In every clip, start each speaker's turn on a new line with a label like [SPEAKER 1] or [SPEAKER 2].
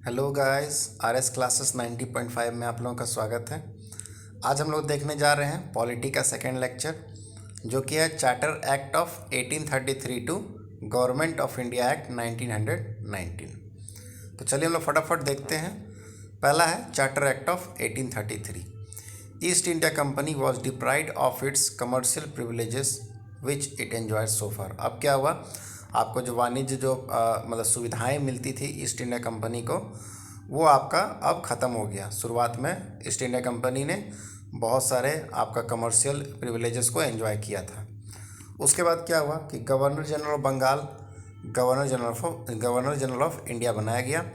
[SPEAKER 1] Hello guys, RS classes 90.5 में आप लोगों का स्वागत है। आज हम लोग देखने जा रहे हैं पॉलिटी का सेकेंड लेक्चर, जो कि है charter act of 1833 to government of India act 1919। तो चलिए हम लोग फटाफट देखते हैं। पहला है charter act of 1833। East India Company was deprived of its commercial privileges which it enjoyed so far. अब क्या हुआ, आपको जो वाणिज्य मतलब सुविधाएं मिलती थी ईस्ट इंडिया कंपनी को, वो आपका अब ख़त्म हो गया। शुरुआत में ईस्ट इंडिया कंपनी ने बहुत सारे आपका कमर्शियल प्रिविलेजेस को एंजॉय किया था। उसके बाद क्या हुआ कि governor general of Bengal governor general of India बनाया गया,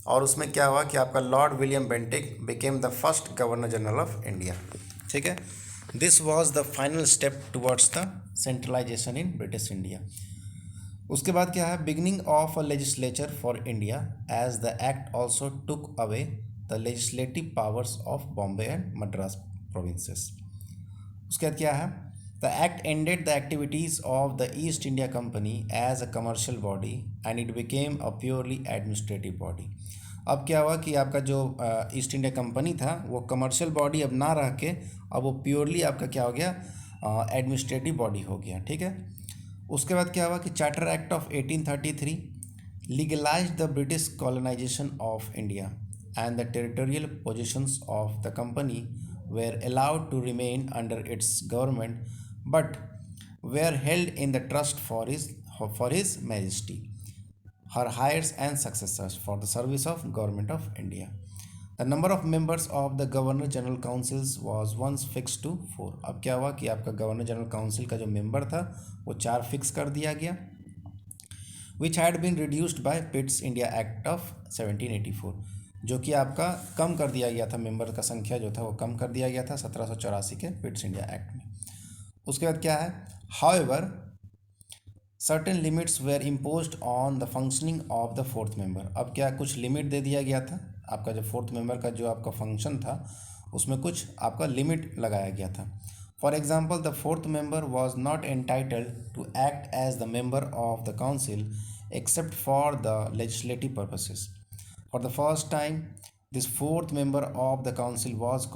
[SPEAKER 1] और उसमें क्या हुआ कि आपका lord William Bentinck became the first governor general of India. ठीक है, this was the final step towards the centralisation in British India. उसके बाद क्या है, beginning of a legislature for India as the act also took away the legislative powers of Bombay and Madras provinces. उसके बाद क्या है, the act ended the activities of the East India company as a commercial body and it became a purely administrative body. अब क्या हुआ कि आपका जो ईस्ट इंडिया कंपनी था वो कमर्शियल बॉडी अब ना रह के अब वो प्योरली आपका क्या हो गया, एडमिनिस्ट्रेटिव बॉडी हो गया। ठीक है, उसके बाद क्या हुआ कि charter act of 1833 legalised the British colonisation of India and the territorial positions of the company were allowed to remain under its government but were held in the trust for his majesty, her heirs and successors for the service of government of India. The number of members of the governor general councils was once fixed to 4। अब क्या हुआ कि आपका governor general council का जो member था वो 4 fix कर दिया गया, which had been reduced by Pitt's India act of 1784, जो कि आपका कम कर दिया गया था। मेंबर का संख्या जो था वो कम कर दिया गया था 1784 के पिट्स इंडिया एक्ट में। उसके बाद क्या है, however certain limits were imposed on the functioning of the fourth member. अब क्या कुछ लिमिट दे दिया गया था, आपका जो फोर्थ मेंबर का जो आपका फंक्शन था उसमें कुछ आपका लिमिट लगाया गया था। For example, the fourth member was not entitled to act as the member of the council except for the legislative purposes. For the first time this fourth member of the council was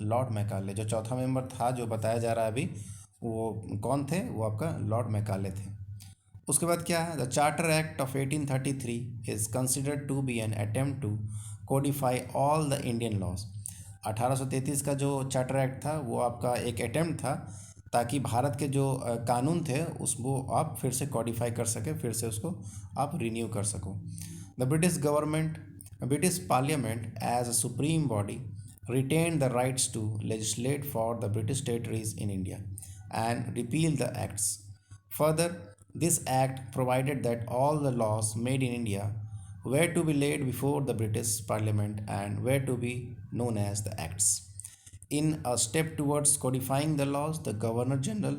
[SPEAKER 1] lord Macaulay. जो चौथा member था जो बताया जा रहा है अभी, वो कौन थे, वो आपका लॉर्ड मैकाले थे। उसके बाद क्या है, the charter act of 1833 is considered to be an attempt to codify all the Indian laws. 1833 का जो चार्टर एक्ट था वो आपका एक अटेम्प्ट था ताकि भारत के जो कानून थे उसको आप फिर से कोडिफाई कर सके, फिर से उसको आप रिन्यू कर सको। The British parliament as a supreme body retained the rights to legislate for the British territories in India and repeal the acts. Further, this act provided that all the laws made in India were to be laid before the British Parliament and were to be known as the acts. In a step towards codifying the laws, the Governor General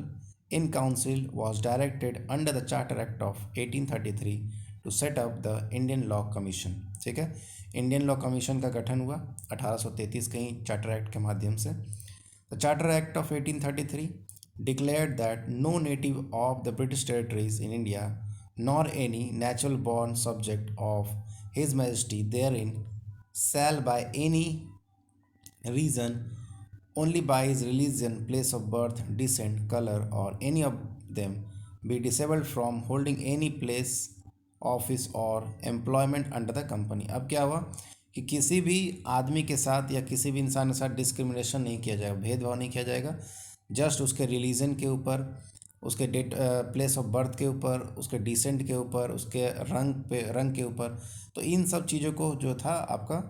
[SPEAKER 1] in Council was directed under the Charter Act of 1833 to set up the Indian Law Commission। ठीक है, Indian law commission का गठन हुआ 1833 के ही charter act के माध्यम से। The charter act of 1833 declared that no native of the British territories in India nor any natural born subject of His Majesty therein shall by any reason, only by his religion, place of birth, descent, color, or any of them, be disabled from holding any place office और employment under the company. अब क्या हुआ कि किसी भी आदमी के साथ या किसी भी इंसान के साथ डिस्क्रिमिनेशन नहीं किया जाएगा, भेदभाव नहीं किया जाएगा। जस्ट उसके रिलीजन के ऊपर, उसके प्लेस ऑफ बर्थ के ऊपर, उसके डिसेंट के ऊपर, उसके रंग के ऊपर, तो इन सब चीज़ों को जो था आपका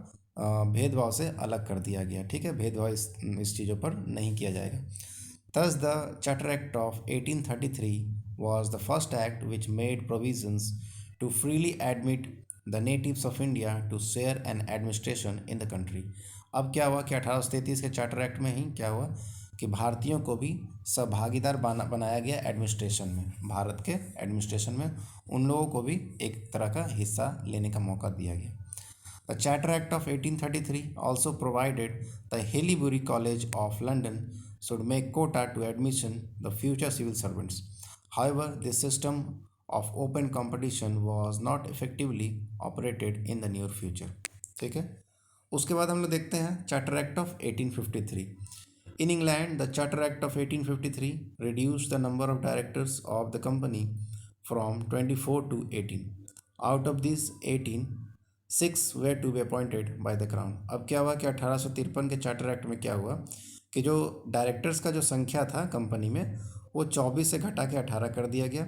[SPEAKER 1] भेदभाव से अलग कर दिया गया। ठीक है, भेदभाव इस चीज़ों पर नहीं किया जाएगा। Thus, the Charter Act of 1833 was the first act which made provisions to freely admit the natives of India to share an administration in the country। अब क्या हुआ कि 1833 के चार्टर एक्ट में ही क्या हुआ कि भारतीयों को भी सहभागीदार बनाया गया एडमिनिस्ट्रेशन में, भारत के एडमिनिस्ट्रेशन में उन लोगों को भी एक तरह का हिस्सा लेने का मौका दिया गया। The Charter Act of 1833 also provided the Haileybury College of London should make quota to admission the future civil servants. However, this system of open competition was not effectively operated in the near future. ठीक है, उसके बाद हम लोग देखते हैं charter act of 1853. In England, the Charter Act of 1853 reduced the number of directors of the company from 24 to 18. Out of these 18, 6 were to be appointed by the Crown. अब क्या हुआ कि 1853 के चार्टर एक्ट में क्या हुआ कि जो डायरेक्टर्स का जो संख्या था कंपनी में वो 24 से घटा के 18 कर दिया गया,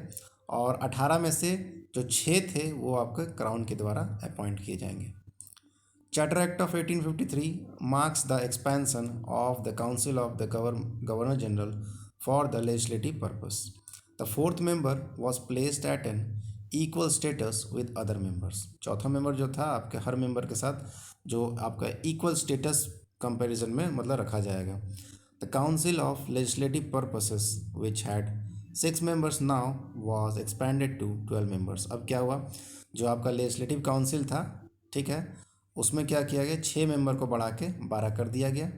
[SPEAKER 1] और 18 में से जो 6 थे वो आपके क्राउन के द्वारा अपॉइंट किए जाएंगे. Charter Act of 1853 marks the expansion of the Council of the Governor General for the legislative purpose. The fourth member was placed at an equal status with other members. चौथा member जो था आपके हर member के साथ जो आपका equal status comparison में मतलब रखा जाएगा. The Council of Legislative Purposes, which had 6 members now, was expanded to 12 members. अब क्या हुआ, जो आपका लेजिस्लेटिव काउंसिल था, ठीक है, उसमें क्या किया गया, 6 मेंबर को बढ़ा के 12 कर दिया गया.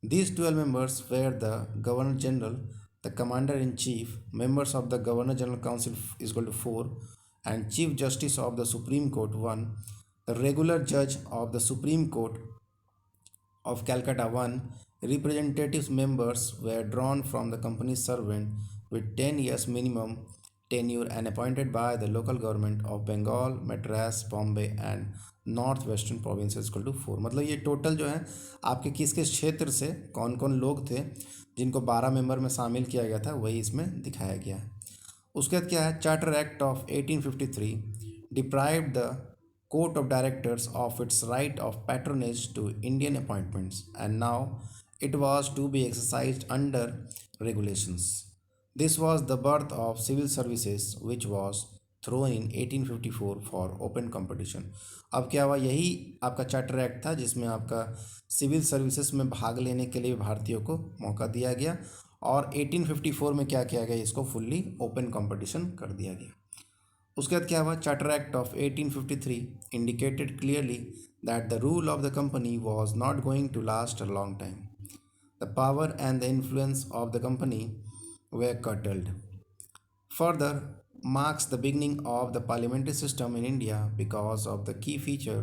[SPEAKER 1] These 12 members were the Governor General, the Commander in Chief, members of the Governor General Council is equal to 4, and Chief Justice of the Supreme Court 1, the regular judge of the Supreme Court of Calcutta 1. Representative members were drawn from the company's servant with 10 years minimum tenure and appointed by the local government of Bengal, Madras, Bombay and north western province equal to 4. मतलब ये total जो है आपके किस किस क्षेत्र से कौन कौन लोग थे जिनको 12 मेंबर में शामिल किया गया था वही इसमें दिखाया गया है. उसके बाद क्या है, charter act of 1853 deprived the court of directors of its right of patronage to Indian appointments and now it was to be exercised under regulations. This was the birth of civil services which was thrown in 1854 for open competition. अब क्या हुआ, यही आपका charter act था जिसमें आपका civil services में भाग लेने के लिए भारतीयों को मौका दिया गया, और 1854 में क्या किया गया, इसको फुल्ली ओपन कंपटीशन कर दिया गया. उसके बाद क्या हुआ, charter act of 1853 indicated clearly that the rule of the company was not going to last a long time. The power and the influence of the company were curtailed. Further, marks the beginning of the parliamentary system in India because of the key feature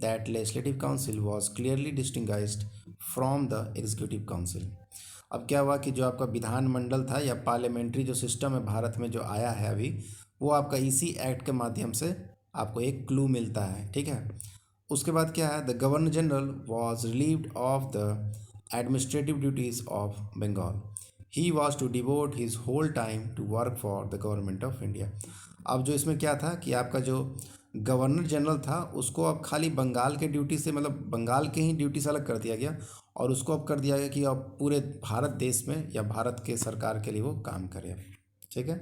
[SPEAKER 1] that legislative council was clearly distinguished from the executive council. अब क्या हुआ कि जो आपका विधानमंडल था या parliamentary जो सिस्टम है भारत में जो आया है अभी, वो आपका इसी एक्ट के माध्यम से आपको एक क्लू मिलता है. ठीक है, उसके बाद क्या है, the governor general was relieved of the administrative duties of Bengal. He was to devote his whole time to work for the government of India. अब जो इसमें क्या था कि आपका जो गवर्नर जनरल था उसको अब खाली बंगाल के ड्यूटी से, मतलब बंगाल के ही ड्यूटी से अलग कर दिया गया, और उसको अब कर दिया गया कि अब पूरे भारत देश में या भारत के सरकार के लिए वो काम करे. ठीक है,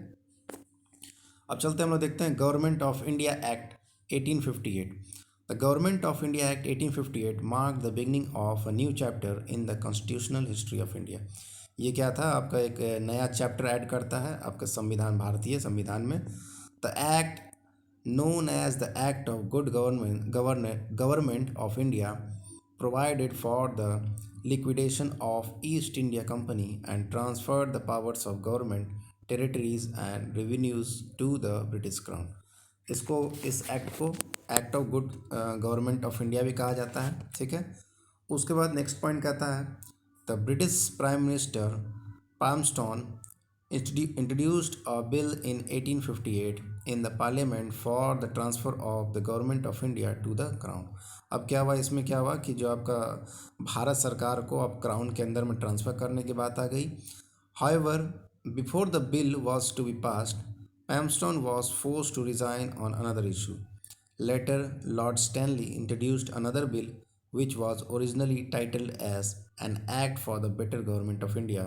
[SPEAKER 1] अब चलते हम लोग देखते हैं government of India act 1858. The government of India act 1858 mark the beginning of a new chapter in the constitutional history of India. ये क्या था, आपका एक नया चैप्टर ऐड करता है आपका संविधान, भारतीय संविधान में. The act known as the Act of Good Government of India provided for the liquidation of East India Company and transferred the powers of government, territories and revenues to the British Crown. इसको, इस act को act of good government of India भी कहा जाता है. ठीक है, उसके बाद नेक्स्ट पॉइंट कहता है, the British prime minister Palmerston introduced a bill in 1858 in the parliament for the transfer of the government of India to the crown. अब क्या हुआ, इसमें क्या हुआ कि जो आपका भारत सरकार को अब क्राउन के अंदर में ट्रांसफ़र करने की बात आ गई. However, before the bill was to be passed, Palmerston was forced to resign on another issue. Later, Lord Stanley introduced another bill which was originally titled as an Act for the Better Government of India,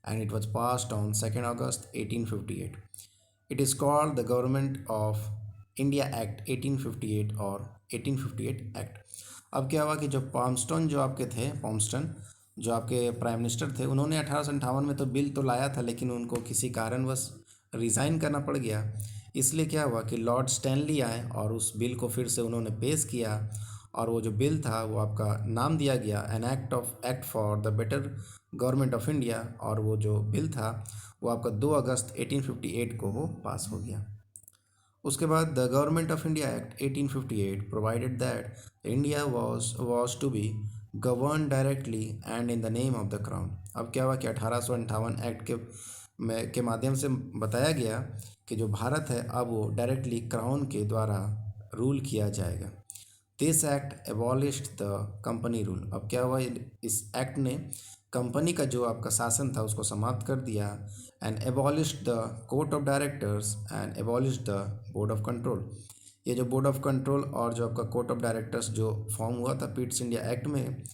[SPEAKER 1] and it was passed on 2nd August 1858. It is called the Government of India Act 1858 और 1858 Act. अब क्या हुआ कि जो Palmerston जो आपके थे, Palmerston जो आपके प्राइम मिनिस्टर थे, उन्होंने 1858 में तो बिल तो लाया था, लेकिन उनको किसी कारणवश रिज़ाइन करना पड़ गया. इसलिए क्या हुआ कि लॉर्ड स्टैनली आए और उस बिल को फिर से उन्होंने पेश किया, और वो जो बिल था वो आपका नाम दिया गया an act for the better government of India, और वो जो बिल था वो आपका 2 अगस्त 1858 को वो पास हो गया. उसके बाद the government of India act 1858 provided that India was to be govern directly and in the name of the crown. अब क्या हुआ कि 1858 एक्ट के माध्यम से बताया गया कि जो भारत है अब वो डायरेक्टली क्राउन के द्वारा रूल किया जाएगा। This act abolished the company rule. अब क्या हुआ, इस एक्ट ने कंपनी का जो आपका शासन था उसको समाप्त कर दिया। And abolished the court of directors and abolished the board of control. ये जो बोर्ड ऑफ कंट्रोल और जो आपका कोर्ट ऑफ डायरेक्टर्स जो फॉर्म हुआ था पिट्स इंडिया एक्ट में,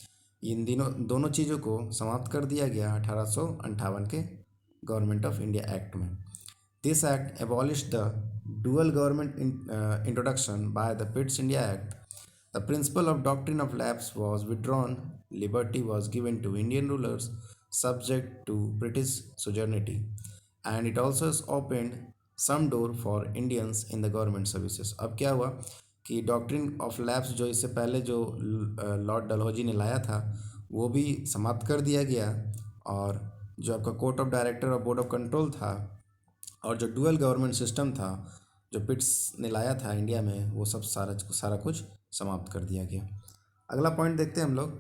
[SPEAKER 1] इन दोनों चीज़ों को समाप्त कर दिया गया 1858 के गवर्नमेंट ऑफ इंडिया एक्ट में। This act abolished the dual government introduction by the पिट्स India act. The principle of doctrine of lapse was withdrawn. Liberty was given to Indian rulers subject to British suzerainty, and it also opened some door for Indians in the government services. अब क्या हुआ कि doctrine of lapse जो इससे पहले जो Lord Dalhousie ने लाया था वो भी समाप्त कर दिया गया, और जो आपका कोर्ट ऑफ डायरेक्टर और बोर्ड ऑफ कंट्रोल था और जो डुअल गवर्नमेंट सिस्टम था जो पिट्स ने लाया था इंडिया में, वो सब सारा कुछ समाप्त कर दिया गया। अगला पॉइंट देखते हैं हम लोग।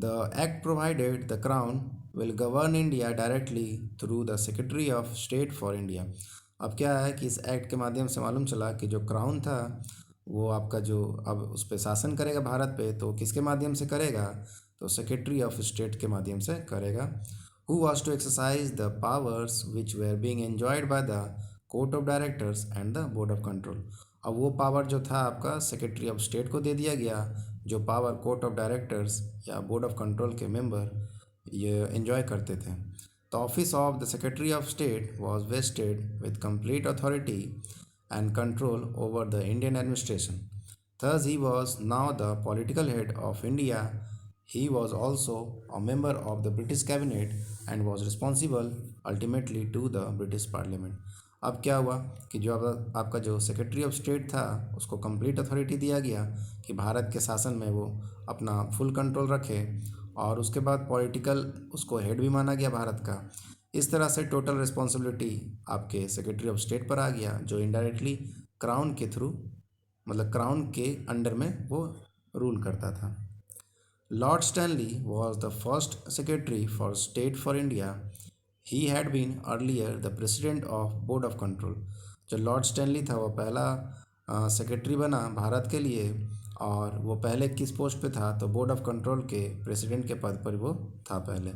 [SPEAKER 1] The act provided the crown will govern India directly through the secretary of state for India. अब क्या है कि इस एक्ट के माध्यम से मालूम चला कि जो क्राउन था वो आपका जो अब उस पर शासन करेगा भारत पे, तो किसके माध्यम से करेगा, तो सेक्रेटरी ऑफ स्टेट के माध्यम से करेगा। who was to exercise the powers which were being enjoyed by the court of directors and the board of control। अब वो पावर जो था आपका सेक्रेटरी ऑफ स्टेट को दे दिया गया, जो पावर कोर्ट ऑफ डायरेक्टर्स या बोर्ड ऑफ कंट्रोल के मेंबर ये एंजॉय करते थे। The office of the secretary of state was wasted with complete authority and control over the Indian administration. Thus, he was now the political head of India. He was also a member of the British cabinet and was responsible ultimately to the British Parliament। अब क्या हुआ कि जो आपका जो secretary of state था उसको complete authority दिया गया कि भारत के शासन में वो अपना फुल कंट्रोल रखे, और उसके बाद पॉलिटिकल उसको हेड भी माना गया भारत का। इस तरह से टोटल रिस्पॉन्सिबिलिटी आपके सेक्रेटरी ऑफ स्टेट पर आ गया, जो इनडायरेक्टली क्राउन के थ्रू मतलब क्राउन के अंडर में वो रूल करता था। Lord Stanley was the first secretary for state for India. He had been earlier the president of board of control. जो लॉर्ड स्टैनली था वो पहला सेक्रेटरी बना भारत के लिए, और वो पहले किस पोस्ट पे था, तो बोर्ड ऑफ कंट्रोल के प्रेसिडेंट के पद पर वो था पहले।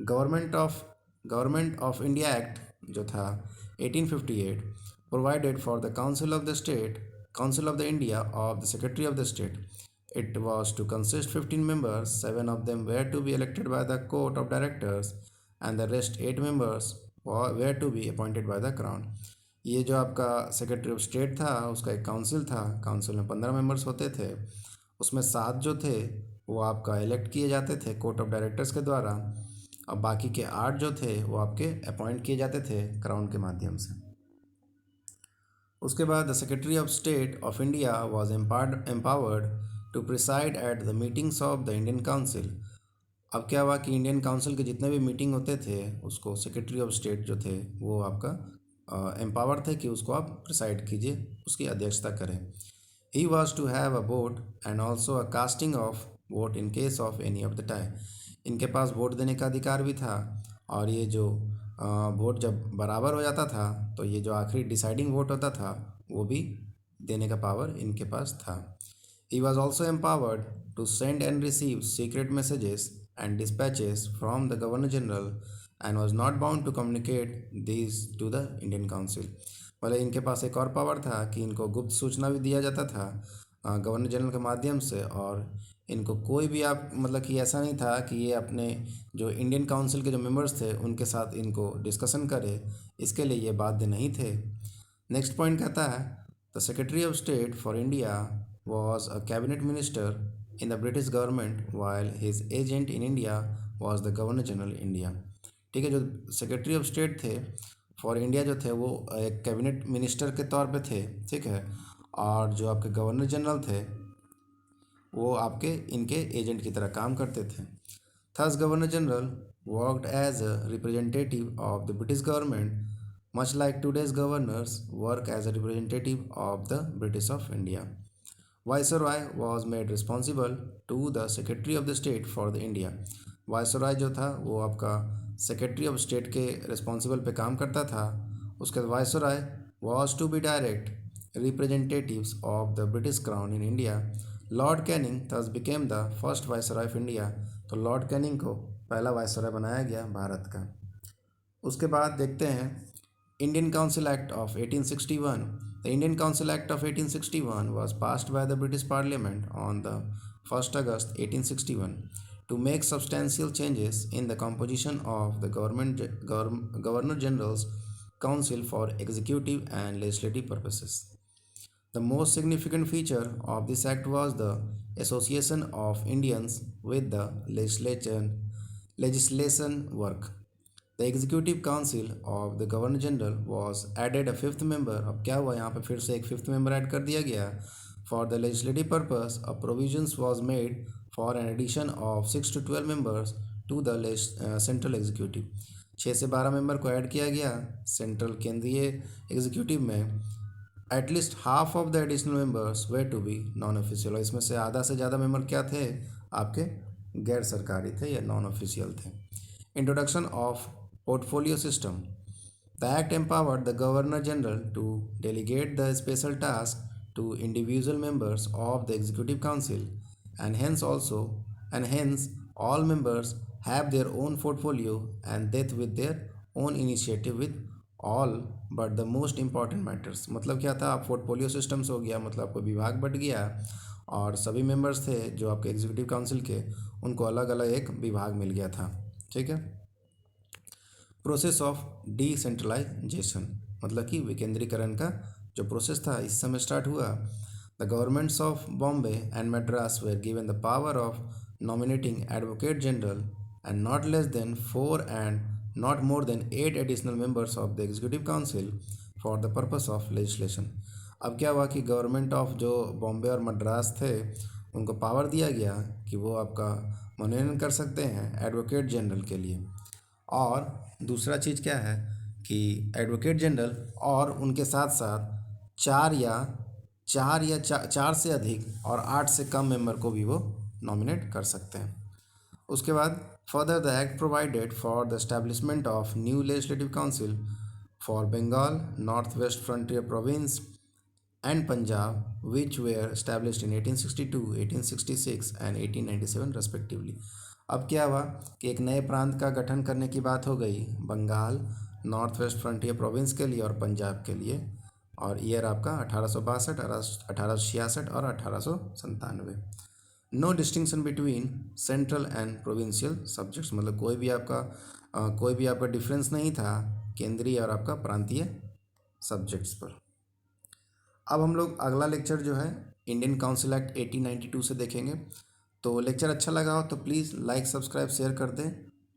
[SPEAKER 1] गवर्नमेंट ऑफ इंडिया एक्ट जो था 1858 provided for the council of the India of the secretary of the state. It was to consist 15 members, 7 of them were to be elected by the court of directors and the rest 8 members were to be appointed by the crown। ये जो आपका secretary of state था उसका एक council था, council में 15 members होते थे, उसमें 7 जो थे वो आपका इलेक्ट किए जाते थे कोर्ट ऑफ डायरेक्टर्स के द्वारा, और बाकी के 8 जो थे वो आपके अपॉइंट किए जाते थे क्राउन के माध्यम से। उसके बाद the secretary of state of India was empowered to preside at the meetings of the Indian council. अब क्या हुआ कि इंडियन काउंसिल के जितने भी मीटिंग होते थे उसको सेक्रेटरी ऑफ स्टेट जो थे वो आपका एम्पावर थे कि उसको आप प्रिसाइड कीजिए, उसकी अध्यक्षता करें। He was to have a vote and also a casting of vote in case of any of the tie. इनके पास वोट देने का अधिकार भी था, और ये जो वोट जब बराबर हो जाता था तो ये जो आखिरी डिसाइडिंग वोट होता था वो भी देने का पावर इनके पास था। He was also empowered to send and receive secret messages and dispatches from the Governor General and was not bound to communicate these to the Indian Council। मतलब इनके पास एक और पावर था कि इनको गुप्त सूचना भी दिया जाता था गवर्नर जनरल के माध्यम से, और इनको कोई भी आप मतलब कि ऐसा नहीं था कि ये अपने जो इंडियन काउंसिल के जो मेंबर्स थे उनके साथ इनको डिस्कशन करे, इसके लिए ये बाध्य नहीं थे। नेक्स्ट पॉइंट कहता है the secretary of state for India was a cabinet minister in the British government while his agent in India was the Governor General India। ठीक है, जो सेक्रेटरी ऑफ स्टेट थे फॉर इंडिया जो थे वो एक कैबिनेट मिनिस्टर के तौर पे थे, ठीक है, और जो आपके गवर्नर जनरल थे वो आपके इनके एजेंट की तरह काम करते थे। Thus Governor General worked as a representative of the British government much like today's governors work as a representative of the British of India. Viceroy was made responsible to the Secretary of the State for the India. Viceroy जो था वो आपका secretary of state के responsible पे काम करता था. उसके बाद viceroy was to be direct representatives of the British crown in India. Lord Canning thus became the first viceroy of India. तो लॉर्ड कैनिंग को पहला वायसरॉय बनाया गया भारत का. उसके बाद देखते हैं Indian Council Act of 1861. The Indian Council Act of 1861 was passed by the British Parliament on the 1st August 1861 to make substantial changes in the composition of the Governor General's Council for executive and legislative purposes. The most significant feature of this act was the association of Indians with the legislation work. The Executive Council of the Governor General was added a fifth member. अब क्या हुआ यहाँ पे फिर से एक fifth member add कर दिया गया. For the legislative purpose, a provisions was made for an addition of 6 to 12 members to the central executive. 6 से 12 मेंबर को ऐड किया गया सेंट्रल केंद्रीय एग्जीक्यूटिव में. At least half of the additional members were to be non official. इसमें से आधा से ज़्यादा मेंबर क्या थे आपके गैर सरकारी थे या नॉन ऑफिशियल थे. Introduction of Portfolio system. The Act empowered the Governor General to delegate the special task to individual members of the Executive Council, and hence all members have their own portfolio and that with their own initiative with all but the most important matters. मतलब क्या था, आप portfolio systems हो गया, मतलब आपको विभाग but गया और सभी मेंबर्स थे जो आपके एग्जीक्यूटिव काउंसिल के, उनको अलग अलग एक विभाग मिल गया था. ठीक है. प्रोसेस ऑफ डिसेंट्रलाइजेशन मतलब कि विकेंद्रीकरण का जो प्रोसेस था इस समय स्टार्ट हुआ. The governments of Bombay and Madras were given the power of nominating advocate general and not less than 4 and not more than 8 additional members of the executive council for the purpose of legislation. अब क्या हुआ कि government of जो बॉम्बे और मद्रास थे उनको power दिया गया कि वो आपका मनोनयन कर सकते हैं एडवोकेट जनरल के लिए. और दूसरा चीज़ क्या है कि एडवोकेट जनरल और उनके साथ साथ चार से अधिक और 8 से कम मेंबर को भी वो नॉमिनेट कर सकते हैं. उसके बाद further the act provided for the establishment of new legislative council for Bengal, north west frontier province and Punjab which were established in 1862, 1866 and 1897 respectively. अब क्या हुआ कि एक नए प्रांत का गठन करने की बात हो गई Bengal, north west frontier province के लिए और पंजाब के लिए. और ईयर आपका 1862, 1866 और 1897. No distinction between central and provincial subjects मतलब कोई भी आपका डिफरेंस नहीं था केंद्रीय और आपका प्रांतीय सब्जेक्ट्स पर. अब हम लोग अगला लेक्चर जो है इंडियन काउंसिल एक्ट 1892 से देखेंगे. तो लेक्चर अच्छा लगा हो तो प्लीज़ लाइक, सब्सक्राइब, शेयर कर दें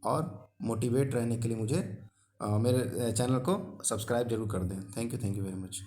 [SPEAKER 1] और मोटिवेट रहने के लिए मुझे मेरे चैनल को सब्सक्राइब जरूर कर दें. Thank you very much.